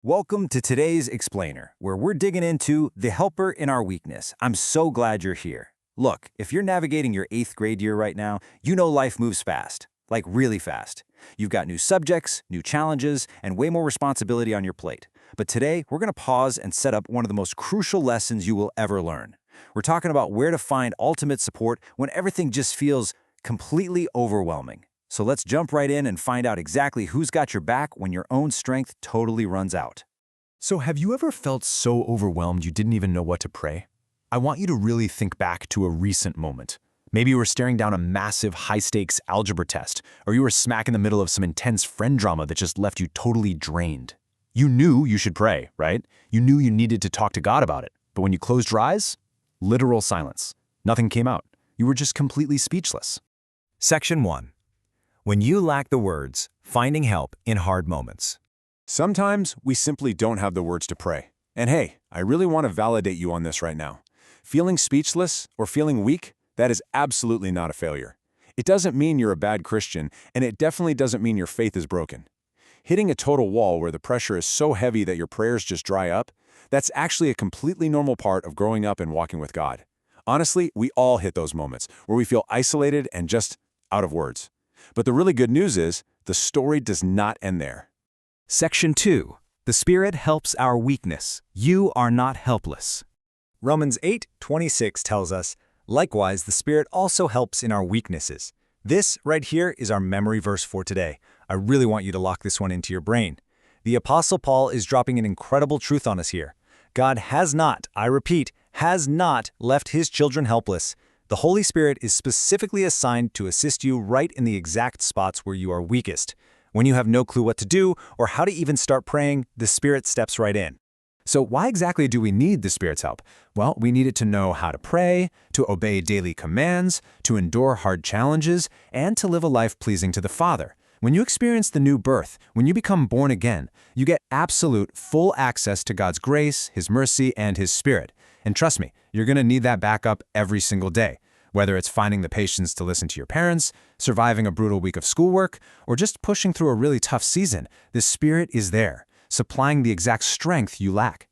Welcome to today's Explainer, where we're digging into the helper in our weakness. I'm so glad you're here. Look, if you're navigating your 8th grade year right now, you know life moves fast, like really fast. You've got new subjects, new challenges, and way more responsibility on your plate. But today, we're going to pause and set up one of the most crucial lessons you will ever learn. We're talking about where to find ultimate support when everything just feels completely overwhelming. So let's jump right in and find out exactly who's got your back when your own strength totally runs out. So have you ever felt so overwhelmed you didn't even know what to pray? I want you to really think back to a recent moment. Maybe you were staring down a massive high-stakes algebra test, or you were smack in the middle of some intense friend drama that just left you totally drained. You knew you should pray, right? You knew you needed to talk to God about it. But when you closed your eyes, literal silence. Nothing came out. You were just completely speechless. Section 1. When you lack the words, finding help in hard moments. Sometimes we simply don't have the words to pray. And hey, I really want to validate you on this right now. Feeling speechless or feeling weak, that is absolutely not a failure. It doesn't mean you're a bad Christian, and it definitely doesn't mean your faith is broken. Hitting a total wall where the pressure is so heavy that your prayers just dry up, that's actually a completely normal part of growing up and walking with God. Honestly, we all hit those moments where we feel isolated and just out of words. But the really good news is, the story does not end there. Section 2. The Spirit helps our weakness. You are not helpless. Romans 8:26 tells us, likewise, the Spirit also helps in our weaknesses. This right here is our memory verse for today. I really want you to lock this one into your brain. The Apostle Paul is dropping an incredible truth on us here. God has not, I repeat, has not left his children helpless. The Holy Spirit is specifically assigned to assist you right in the exact spots where you are weakest. When you have no clue what to do or how to even start praying, the Spirit steps right in. So why exactly do we need the Spirit's help? Well, we need it to know how to pray, to obey daily commands, to endure hard challenges, and to live a life pleasing to the Father. When you experience the new birth, when you become born again, you get absolute, full access to God's grace, His mercy, and His Spirit. And trust me, you're going to need that backup every single day. Whether it's finding the patience to listen to your parents, surviving a brutal week of schoolwork, or just pushing through a really tough season, the Spirit is there, supplying the exact strength you lack.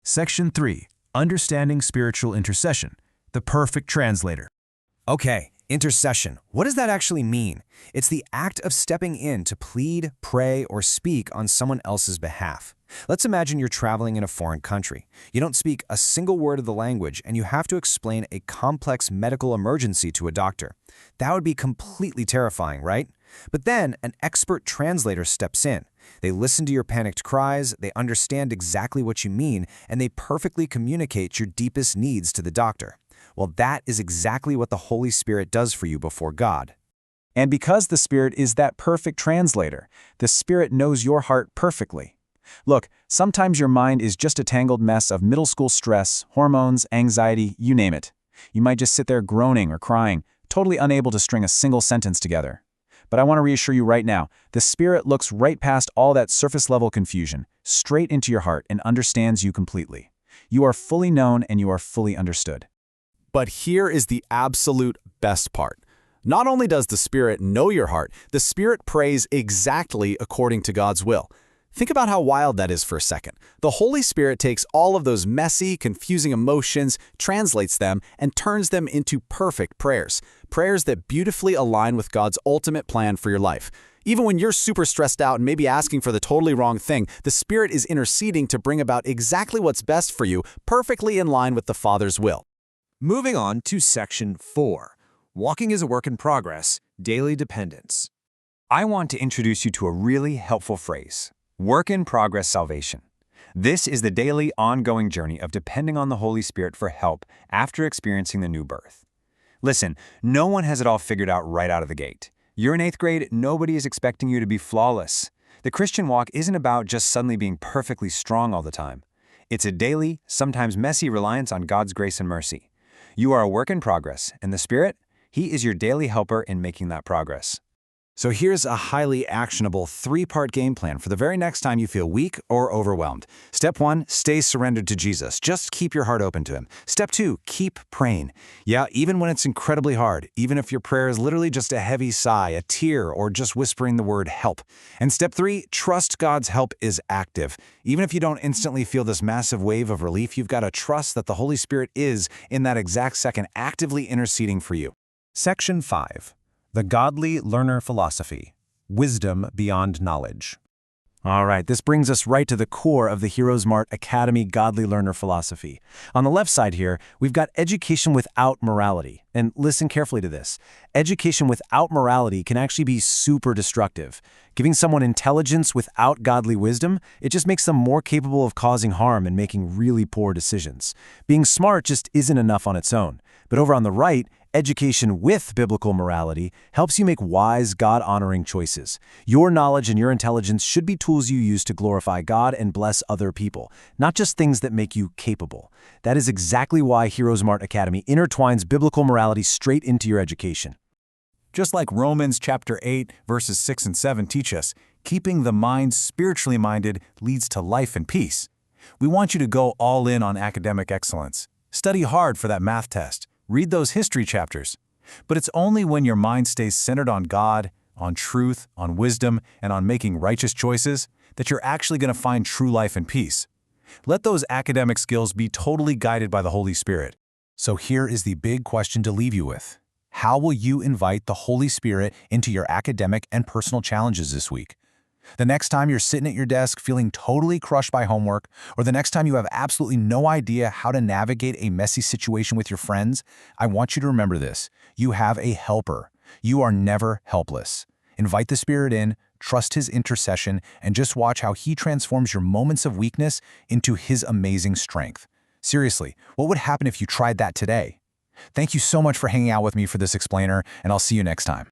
Section 3. Understanding Spiritual Intercession, the perfect translator. Okay, intercession. What does that actually mean? It's the act of stepping in to plead, pray, or speak on someone else's behalf. Let's imagine you're traveling in a foreign country. You don't speak a single word of the language, and you have to explain a complex medical emergency to a doctor. That would be completely terrifying, right? But then an expert translator steps in. They listen to your panicked cries, they understand exactly what you mean, and they perfectly communicate your deepest needs to the doctor. Well, that is exactly what the Holy Spirit does for you before God. And because the Spirit is that perfect translator, the Spirit knows your heart perfectly. Look, sometimes your mind is just a tangled mess of middle school stress, hormones, anxiety, you name it. You might just sit there groaning or crying, totally unable to string a single sentence together. But I want to reassure you right now, the Spirit looks right past all that surface-level confusion, straight into your heart and understands you completely. You are fully known and you are fully understood. But here is the absolute best part. Not only does the Spirit know your heart, the Spirit prays exactly according to God's will. Think about how wild that is for a second. The Holy Spirit takes all of those messy, confusing emotions, translates them, and turns them into perfect prayers. Prayers that beautifully align with God's ultimate plan for your life. Even when you're super stressed out and maybe asking for the totally wrong thing, the Spirit is interceding to bring about exactly what's best for you, perfectly in line with the Father's will. Moving on to Section 4. Walking is a work in progress, daily dependence. I want to introduce you to a really helpful phrase. Work in progress salvation. This is the daily, ongoing journey of depending on the Holy Spirit for help after experiencing the new birth. Listen, no one has it all figured out right out of the gate. You're in 8th grade, nobody is expecting you to be flawless. The Christian walk isn't about just suddenly being perfectly strong all the time. It's a daily, sometimes messy reliance on God's grace and mercy. You are a work in progress, and the Spirit, He is your daily helper in making that progress. So here's a highly actionable 3-part game plan for the very next time you feel weak or overwhelmed. Step 1, stay surrendered to Jesus. Just keep your heart open to him. Step 2, keep praying. Yeah, even when it's incredibly hard, even if your prayer is literally just a heavy sigh, a tear, or just whispering the word help. And step 3, trust God's help is active. Even if you don't instantly feel this massive wave of relief, you've got to trust that the Holy Spirit is, in that exact second, actively interceding for you. Section 5. The Godly Learner Philosophy. Wisdom Beyond Knowledge. All right, this brings us right to the core of the HeroesMart Academy Godly Learner Philosophy. On the left side here, we've got education without morality. And listen carefully to this. Education without morality can actually be super destructive. Giving someone intelligence without godly wisdom, it just makes them more capable of causing harm and making really poor decisions. Being smart just isn't enough on its own. But over on the right, education with biblical morality helps you make wise, God-honoring choices. Your knowledge and your intelligence should be tools you use to glorify God and bless other people, not just things that make you capable. That is exactly why HeroesMart Academy intertwines biblical morality straight into your education. Just like Romans chapter 8, verses 6 and 7 teach us, keeping the mind spiritually minded leads to life and peace. We want you to go all in on academic excellence. Study hard for that math test. Read those history chapters. But it's only when your mind stays centered on God, on truth, on wisdom, and on making righteous choices that you're actually going to find true life and peace. Let those academic skills be totally guided by the Holy Spirit. So here is the big question to leave you with. How will you invite the Holy Spirit into your academic and personal challenges this week? The next time you're sitting at your desk feeling totally crushed by homework, or the next time you have absolutely no idea how to navigate a messy situation with your friends, I want you to remember this. You have a helper. You are never helpless. Invite the Spirit in, trust His intercession, and just watch how He transforms your moments of weakness into His amazing strength. Seriously, what would happen if you tried that today? Thank you so much for hanging out with me for this explainer, and I'll see you next time.